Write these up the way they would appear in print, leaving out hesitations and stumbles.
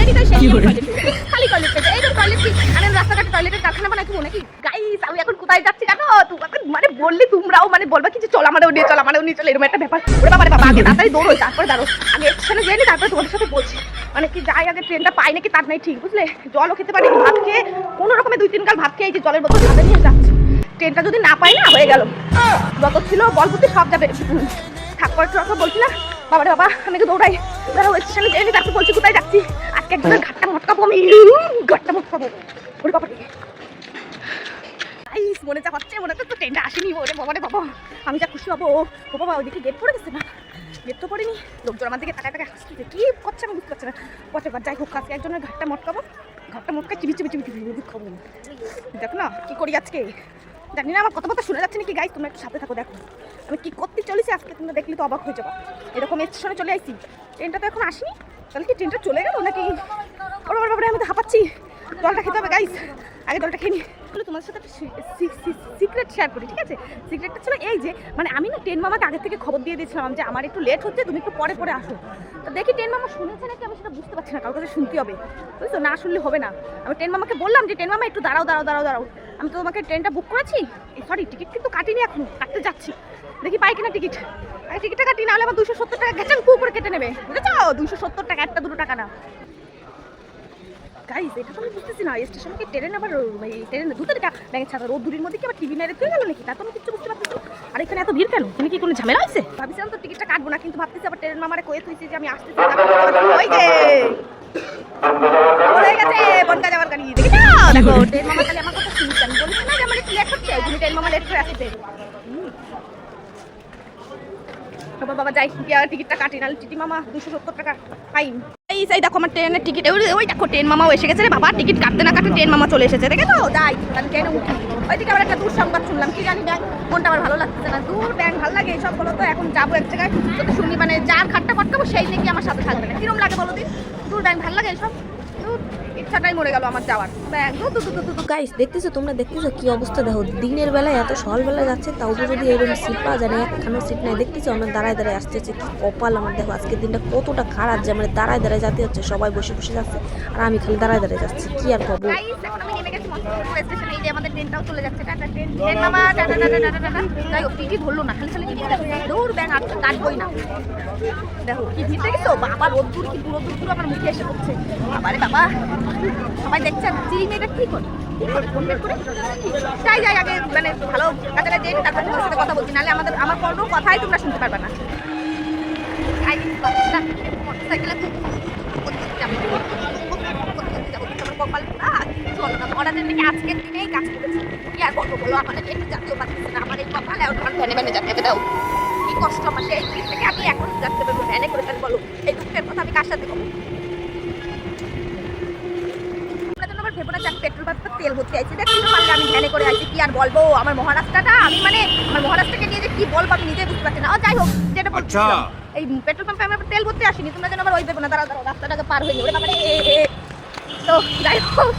খালি টয়লেট পেয়েছে। এই টয়লেট কি আমি রাস্তাঘাটে টয়লেটের কারখানা বানাই তুমি নাকি? গাইস আমি এখন কোথায় যাচ্ছি জানো? তোমাকে মানে বললি তোমরাও মানে বলবা কি যে চল আমারও নিয়ে চল আমারও নিয়ে চল, এরকম একটা ব্যাপার। ওরে বাবা রে বাবা, আগে তাড়াতাড়ি দৌড়োই, তারপরে দাঁড়ো আগে স্টেশনে যাইনি, তারপরে তোমাদের সাথে বলছি। মানে কি যাই আগে ট্রেনটা পাই নাকি তার নাই ঠিক, বুঝলে? জলও খেতে পারি, ভাত খেয়ে কোনো রকমে 2-3 গাল ভাত খেয়ে এই যে জলের বোতল হাতে নিয়ে যাচ্ছি। ট্রেনটা যদি না পাই না হয়ে গেল, যত ছিল বলপুতি সব যাবে। ঠাকুর ঠাকুর বলছিলাম বাবা রে বাবা আমি তো দৌড়াই, ধরো স্টেশনে যাইনি, তারপর বলছি কোথায় যাচ্ছি। আজকে একদম ঘাটটা মটকাবো আমি, ঘাটটা মটকাবো। ওরে বাবা মনে যা হচ্ছে, মনে হচ্ছে তো ট্রেনটা আসেনি। ওরে বাবা রে বাবা আমি যা খুশি হবো। ও বাবা ওইদিকে গেট পড়ে গেছে না? গেট তো পড়েনি, লোকজন আমার দিকে তাকায় তাকায় হাসছে, কি করছে আমি বুঝতে পারছি না। পরে এবার যাই হোক, আজকে একজনের ঘাটটা মটকাবো, ঘাটটা মটকা চিবি চিবি চিবি চিবি খাবো। দেখো না কি করি আজকে, জানি না আমার কথা শোনা যাচ্ছে নাকি। গাইস তোমরা একটু সাথে থাকো, দেখো আমি কি করতে চলেছি আজকে, তোমরা দেখলে তো অবাক হয়ে যাবো। এরকম স্টেশনে চলে আসছি, ট্রেনটা তো এখন আসেনি, তাহলে কি ট্রেনটা চলে গেল নাকি? ওরে বাবা আমি তো হাঁপাচ্ছি, জলটা খেতে হবে গাইস, আগে জলটা খেয়ে নি। তোমাদের সাথে একটা সিক্রেট শেয়ার করি, ঠিক আছে? সিক্রেটটা ছিল এই যে মানে আমি না ট্রেন মামাকে আগে থেকে খবর দিয়ে দিয়েছিলাম যে আমার একটু লেট হচ্ছে, তুমি একটু পরে পরে আসো। তো দেখি ট্রেন মামা শুনেছে নাকি আমি সেটা বুঝতে পারছি না, কারোর কাছে শুনতে হবে, বুঝছো? না শুনলে হবে না। আমি ট্রেন মামাকে বললাম যে ট্রেন মামা একটু দাঁড়াও দাঁড়াও দাঁড়াও দাঁড়াও, আমি তো তোমাকে ট্রেনটা বুক করেছি, সরি টিকিট কিন্তু কাটিনি, এখন কাটতে যাচ্ছি, দেখি পাই কিনা টিকিট। আগে টিকিটটা কাটি, নাহলে আমার 270 টাকা ঘেঁচান কু করে কেটে নেবে, বুঝেছো? 270 টাকা, একটা 2 টাকা না। গাইস এটা তো আমি বুঝতেছি না, স্টেশনে কি ট্রেন আবার ট্রেনে ধুতে টাকা ব্যাংক ছাড়া রোদ দূরের মধ্যে কি আবার টিভি মেরে তুই গেল নাকি? তা তো আমি কিছু বুঝতে পারতেছি না। আর এখানে এত ভিড় কেন? তুমি কি কোনো ঝামেলা হয়েছে? ভাবছিলাম তো টিকিটটা কাটবো না, কিন্তু ভাবতেছি আবার ট্রেন মামারে কয়ে থইছি যে আমি আসতেছি, ওই যে হয়ে গেছে বনগা যাওয়ার গাড়ি, দেখি না? দেখো ট্রেন মামা তাহলে আমার কথা শুনছে, আমি বলছি না যে আমার একটু লেট হচ্ছে, তুমি ট্রেন মামা লেট করে আসছে। বাবা যাই টিকিটটা কাটি, নাহলে টিটি মামা 270 টাকা ফাইন। এই দেখো আমার ট্রেনের টিকিট, ওই দেখো ট্রেন মামাও এসে গেছে রে বাবা, টিকিট কাটতে না কাটতে ট্রেন মামা চলে এসেছে, দেখে তো? যাই আমি ট্রেনে উঠি। ওইদিকে আবার একটা দুঃসংবাদ শুনলাম, কি জানি ব্যাংক, মনটা আমার ভালো লাগছে না। দূর ব্যাংক ভালো লাগে এইসব বলো তো, এখন যাবো এক জায়গায় যদি শুনি মানে যার খাটটা পটকাবো সেই নাকি আমার সাথে থাকবে না, কিরম লাগে বলো দিন? দূর ব্যাংক ভালো লাগে এইসব, ইচ্ছাটাই মরে গেল আমার যাওয়ার। গাইস দেখতেছো, তোমরা দেখতেছো কি অবস্থা, দেখো দিনের বেলায় এত সকালবেলা যাচ্ছে, তাও যদি এরকম সিট পাওয়া যায় না, একখানো সিট নাই। দেখতেছো আমরা দাঁড়ায় দাঁড়ায় আসতেছে, কি কপাল আমার। দেখো আজকের দিনটা কতটা খারাপ যে আমরা দাঁড়ায় দাঁড়ায় যেতে হচ্ছে, সবাই বসে বসে যাচ্ছে আর আমি খালি দাঁড়ায় দাঁড়ায় যাচ্ছি, কি আর করবো। আমাদের ট্রেনটাও চলে যাচ্ছে, টাটা ট্রেন মামা, টাটা টাটা টাটা টাটা। যাই হোক টিকিট ধরলো না, খালি খালি টিকিট দৌড় ব্যাংক আর কাটবই না। দেখো কি ভিড় দেখেছো বাবা, রোদ্দুর কি পুরো দূর আমার মুখে এসে পড়ছে। বাবারে বাবা সবাই দেখছে চিড়ি মেয়েটা কি করে যাই যাই আগে মানে ভালো কাজে যাই, তারপর তোমার সাথে কথা বলছি, নাহলে আমার কোনো কথাই তোমরা শুনতে পারবে না। আজকের দিনেই কাজ করেছি, কি আর বলবো বলো? আমাদের একটু জাতীয় পাচ্ছি না, আমার এই কপাল ভ্যানে ভ্যানে যেতে দাও, কি কষ্ট আমার। সেই দিক থেকে আমি এখন যাতে পারবো ভ্যানে করে, তাহলে বলো এই দুঃখের কথা আমি কার সাথে বলবো? ভেবো না যাক পেট্রোল পাম্পে তেল ভর্তি আইছি, দেখি তো পারলে আমি ভ্যানে করে আইছি, কি আর বলবো? আমার মহারাষ্ট্রটা আমি মানে আমার মহারাষ্ট্রকে নিয়ে যে কি বলবো আমি নিজে বুঝতে পারছি না। যাই হোক যেটা বলছি, এই পেট্রোল পাম্পে আমি তেল ভর্তি আসিনি, তোমরা যেন আবার ওই দেবো না, দাঁড়াও দাঁড়াও রাস্তাটাকে পার হয়ে ওরে বাবা। তো যাই হোক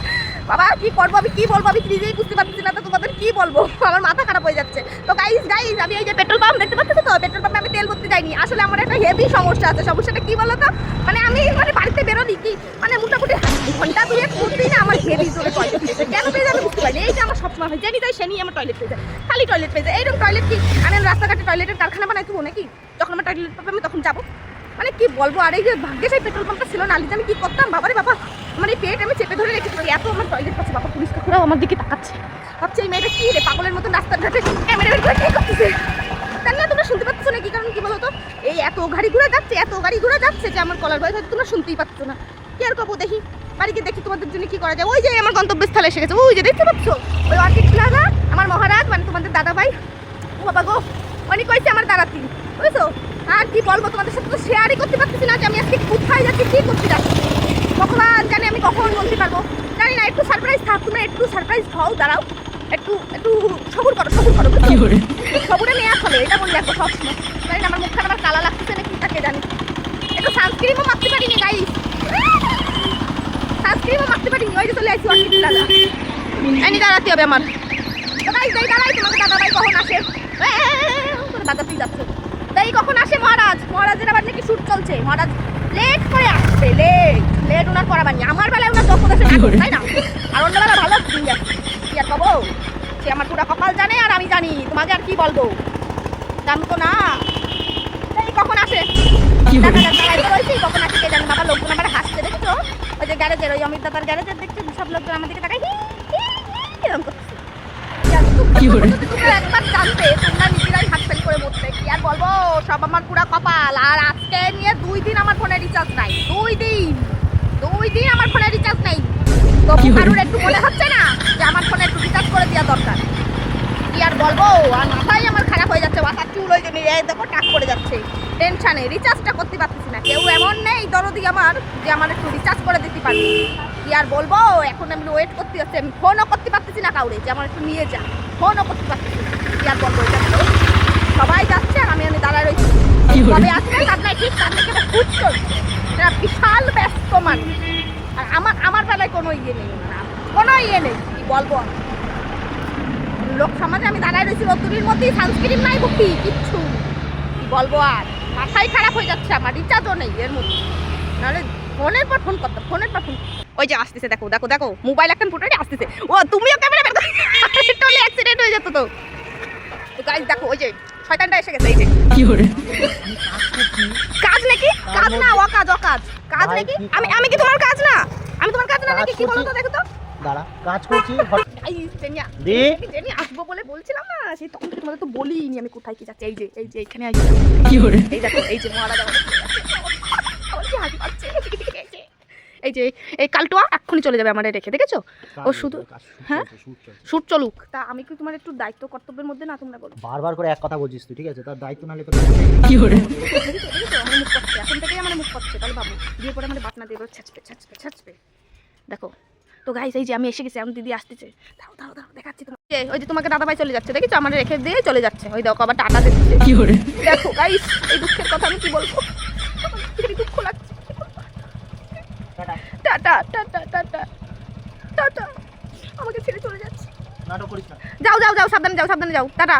বাবা কি করবো আমি, কি বলবো আমি নিজেই বুঝতে পারছি না, তো তোমাদের কি বলবো, আমার মাথা খারাপ হয়ে যাচ্ছে। তো গাইস আমি এই যে পেট্রোল পাম্প দেখতে পাচ্ছি, তো পেট্রোল পাম্পে আমি তেল ভরতে যাইনি, আসলে আমার একটা হেভি সমস্যা আছে। সমস্যাটা কি বলো তো, মানে আমি মানে বাড়িতে বেরোনি কি মানে মোটামুটি ঘন্টা 2 ঘুরতেই না আমার হেভি জোরে টয়লেট পেয়েছে, কেন পেয়ে যাবে বুঝতে পারি। এই যে আমার সবসময় হয় যেনি তাই সেনি আমার টয়লেট পেয়ে যায়, খালি টয়লেট পেয়ে যায়। এইরকম টয়লেট কি আমি রাস্তাঘাটে টয়লেটের কারখানা বানাই দেবো নাকি? যখন আমার টয়লেট পাবে আমি তখন যাবো, মানে কি বলবো। আর এই যে ভাগ্যে সেই পেট্রোল পাম্পটা ছিল না, আলিতে আমি কি করতাম বাবারে বাবা, মানে পেট আমি চেপে ধরে রেখেছি, এত আমার টয়লেট পাচ্ছে বাবা। পুলিশ কাকুরাও আমার দিকে তাকাচ্ছে, ভাবছে এই মেয়েটা কি রে পাগলের মতন রাস্তার ঘাটে ক্যামেরা বের করে কি করতেছে। তাই না তোমরা শুনতে পাচ্ছ না? কি কারণ কি বলো তো, এই এত গাড়ি ঘোড়া যাচ্ছে, এত গাড়ি ঘোড়া যাচ্ছে যে আমার কলার ভয় হয়তো তোমরা শুনতেই পাচ্ছ না। কি আর করবো, দেখি বাড়িতে দেখি তোমাদের জন্য কি করা যায়। ওই যে আমার গন্তব্যস্থলে এসে গেছে, ওই যে দেখতে পাচ্ছ ওই অর্কিড প্লাজা, আমার মহারাজ মানে তোমাদের দাদা ভাই। ও বাবা গো অনেক কয়েছে আমার দাঁড়াতি, বুঝছো? আর কি বলবো তোমাদের সাথে তো শেয়ারই করতে পারতেছি না যে আমি আজকে কোথায় যাচ্ছি, কি করতে যাচ্ছি। ভগবান জানি আমি কখন বলতে পারবো, জানি না। একটু সারপ্রাইজ থাক, তোমরা একটু সারপ্রাইজ হও, দাঁড়াও একটু একটু সবুর করো, সবুর করো, সবুরে নেওয়া ফলে এটা বললে এখন সবসময়। জানি না আমার মুখটা আমার কালা লাগতেছে নাকি তাকে জানি। একটু সানস্ক্রিনও মারতে পারিনি গাইস, সানস্ক্রিনও মারতে পারিনি। ওই যে চলে আসছি অর্কিড প্লাজা, এনি দাঁড়াতে হবে আমার। তো গাইস যাই দাঁড়াই, তোমাকে দাদা ভাই কখন আসে বাজাতেই যাচ্ছে, তাই কখন আসে মহারাজ? মহারাজের আবার নাকি শুট চলছে, মহারাজ লেট করে আসছে, লেট ওনার করা বানি। তাই না? আর অন্যবেলা ভালো দিন যাচ্ছে, কি আর কবো, সে আমার পুরা কপাল জানে আর আমি জানি, তোমাকে আর কি বলবো, জানো তো না। এই কখন আসে কখন আসে কে জানে, বাবা লোকজন আমার হাসছে দেখেছো, ওই যে গ্যারেজের, ওই অমিত দাদার গ্যারেজের দেখছি সব লোকজন আমার দিকে তাকাই এরকম করছে। তোমরা একবার জানতে, তোমরা নিজেরাই হাত ফেল করে মরতে, কি আর বলবো, সব আমার পুরা কপাল। আর আজকে নিয়ে 2 দিন আমার ফোনে রিচার্জ নাই, 2 দিন আমার ফোনে রিচার্জ নাই। তো কারোর একটু মনে হচ্ছে না যে আমার ফোনে একটু রিচার্জ করে দেওয়া দরকার, কি আর বলবো। আর মাথায় আমার খারাপ হয়ে যাচ্ছে, মাথার চুল ওই জন্য এই দেখো টাক করে যাচ্ছে টেনশনে, রিচার্জটা করতে পারতেছি না। কেউ এমন নেই দরদি আমার যে আমার একটু রিচার্জ করে দিতে পারবে, কি আর বলবো। এখন আমি ওয়েট করতে হচ্ছে, আমি ফোনও করতে পারতেছি না কাউরে যে আমার একটু নিয়ে যা, ফোনও করতে পারতেছি না, কি আর বলবো। এটা তো সবাই যাচ্ছে আর আমি দাঁড়ায় রয়েছি, কবে আসবে তার নাই ঠিক, তার থেকে খুঁজ চলছে, এটা বিশাল ব্যস্ত মানুষ। আর আমার বেলায় কোনো ইয়ে নেই, কোনো ইয়ে নেই, কি বলবো। লোক সমাজে আমি দাঁড়ায় রয়েছি রোদ্দুরির মধ্যেই, সানস্ক্রিন নাই বুকি কিচ্ছু, কি বলবো। আর মাথায় খারাপ হয়ে যাচ্ছে, আমার রিচার্জও নেই এর মধ্যে, নাহলে ফোনের পর ফোন করতাম, ফোনের পর ফোন। ওই যে আসতেছে, দেখো দেখো দেখো, মোবাইল একটা ফুটারে আসতেছে, ও তুমিও ক্যামেরা বের করো, টোলে অ্যাক্সিডেন্ট হয়ে যেত তো। তো গাইস দেখো, ওই যে শয়তানটা এসে গেছে, এই যে কি করে কাজ নাকি, কাজ না, অকাজ অকাজ, কাজ নাকি, আমি কি তোমার কাজ না, আমি তোমার কাজ না নাকি, কি বলো তো, দেখো তো। দাঁড়া, কাজ করছি। জেনি আসবো বলে বলছিলাম না, সেই তখন থেকে তোমাদের তো বলিনি আমি কোথায় কি যাচ্ছি। এই যে এখানে আসছি, কি করে এই দেখো, এই যে মহারাজা এই যে এই কালটোয়া এক্ষুনি চলে যাবে আমাদের রেখে, দেখেছো? ও শুধু হ্যাঁ শুট চলুক, তা আমি কি তোমার একটু দায়িত্ব কর্তব্যের মধ্যে না, তোমরা বলো। বারবার করে এক কথা বলছিস তুই, ঠিক আছে? তার দায়িত্ব নালে তো কি করে দেখেছো আমার মুখ করছে, এখন থেকেই আমার মুখ করছে, তাহলে বাবু বিয়ে পরে আমার বাটনা দিয়ে ছাচবে দেখো। তো গাইস এই যে আমি এসে গেছি, আমার দিদি আসতেছে, দাঁড়াও দেখাচ্ছি তোমাকে। ওই যে তোমাকে দাদা ভাই চলে যাচ্ছে, দেখেছো আমার রেখে দিয়ে চলে যাচ্ছে, ওই দেখো আবার টাটা দিচ্ছে, কি করে দেখো গাইস এই দুঃখের কথা আমি কি বলবো, দুঃখ লাগছে। টাটা টাটা টাটা টাটা, আমাকে ছেড়ে চলে যাচ্ছে। নাটক করিস না। যাও সাবধানে যাও টাটা।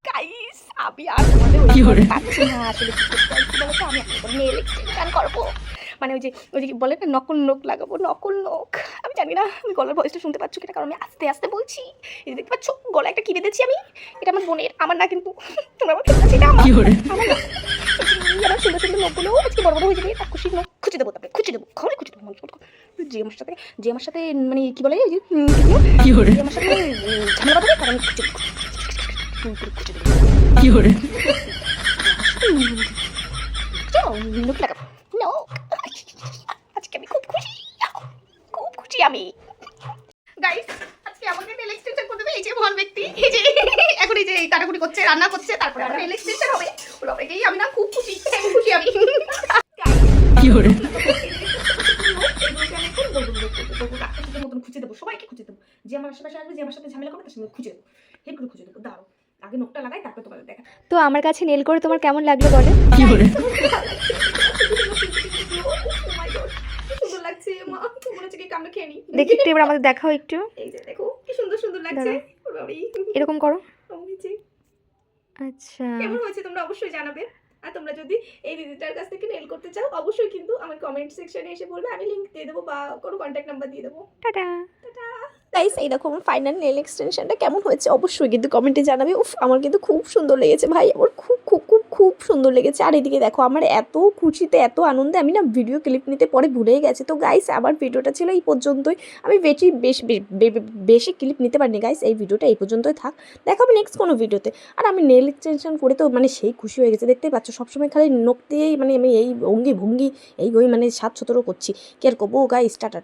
গাইস আমি আর তোমাদের কি করে? পাচ্ছি না, আসলে কি করতে চাইছি বলো তো, আমি এখন নেল এক্সটেনশন করবো, মানে ওই যে বলে না নকল নখ লাগাবো, নকল নখ। আমি জানি না আমি গলার ভয়েসটা শুনতে পাচ্ছ কিনা, কারণ আমি আস্তে আস্তে বলছি। এই যে দেখতে পাচ্ছ গলা একটা কি বেঁধেছি আমি, এটা আমার বোনের, আমার না কিন্তু, তোমরা আমার খেতে পাচ্ছি, এটা আমার কি করে আমার না। আমার সুন্দর সুন্দর নখগুলো আজকে বড় হয়ে যাবে, তার খুশি নখ খুঁজে দেবো, তারপরে খুঁজে দেবো, খবরে খুঁজে দেবো মানুষ যে আমার সাথে মানে কি বলে, ওই যে কি করে যে আমার সাথে ঝামেলা বাঁধাবে, তার আমি খুঁজে দেবো, কি করে নখ লাগাবো, নখ। আজকে আমি খুব খুশি আমি। গাইস আজকে আমাকে নেল এক্সটেনশন করতে হবে, এই যে মহান ব্যক্তি, এই যে এখন এই যে কাটাকুটি করছে, রান্না করছে, তারপরে আমার নেল এক্সটেনশন হবে, এই আমি না খুব খুশি আমি। কি করে মতন খুঁজে দেবো, সবাইকে খুঁজে দেবো, যে আমার আশেপাশে আসবে, যে আমার সাথে ঝামেলা করবে, তার সঙ্গে খুঁজে দেবো, হেড করে খুঁজে দেবো। দাঁড়াও আগে নখটা লাগাই, তারপরে তোমাদের দেখা। তো আমার কাছে নেল করে তোমার কেমন লাগলো বলো? কি করে সুন্দর লাগছে মা, মনে হচ্ছে কি কামড়ে খেয়ে নি। দেখি একটু এবার আমাদের দেখাও একটু, এই যে দেখো কি সুন্দর লাগছে, এরকম করো। হয়েছে আচ্ছা কেমন হয়েছে তোমরা অবশ্যই জানাবে। আর তোমরা যদি এই দিদিটার কাছ থেকে নেল করতে চাও অবশ্যই কিন্তু আমার কমেন্ট সেকশনে এসে বলবে, আমি লিংক দিয়ে দেবো বা কোনো কন্ট্যাক্ট নাম্বার দিয়ে দেবো। টাটা। গাইস এই দেখো আমার ফাইনাল নেল এক্সটেনশনটা কেমন হয়েছে অবশ্যই কিন্তু কমেন্টে জানাবে। উফ আমার কিন্তু খুব সুন্দর লেগেছে ভাই, আমার খুব সুন্দর লেগেছে। আর এদিকে দেখো আমার এত খুশিতে এত আনন্দে আমি না ভিডিও ক্লিপ নিতে পরে ভুলেই গেছি। তো গাইস আমার ভিডিওটা ছিল এই পর্যন্তই, আমি বেশি ক্লিপ নিতে পারিনি গাইস, এই ভিডিওটা এই পর্যন্তই থাক, দেখাবো নেক্সট কোনো ভিডিওতে। আর আমি নেল এক্সটেনশন করে তো মানে সেই খুশি হয়ে গেছে, দেখতেই পাচ্ছ সবসময় খালি নখ দিয়েই মানে আমি এই ভঙ্গি এই মানে 7-17 করছি, কি আর করবো গাইস। টাটা।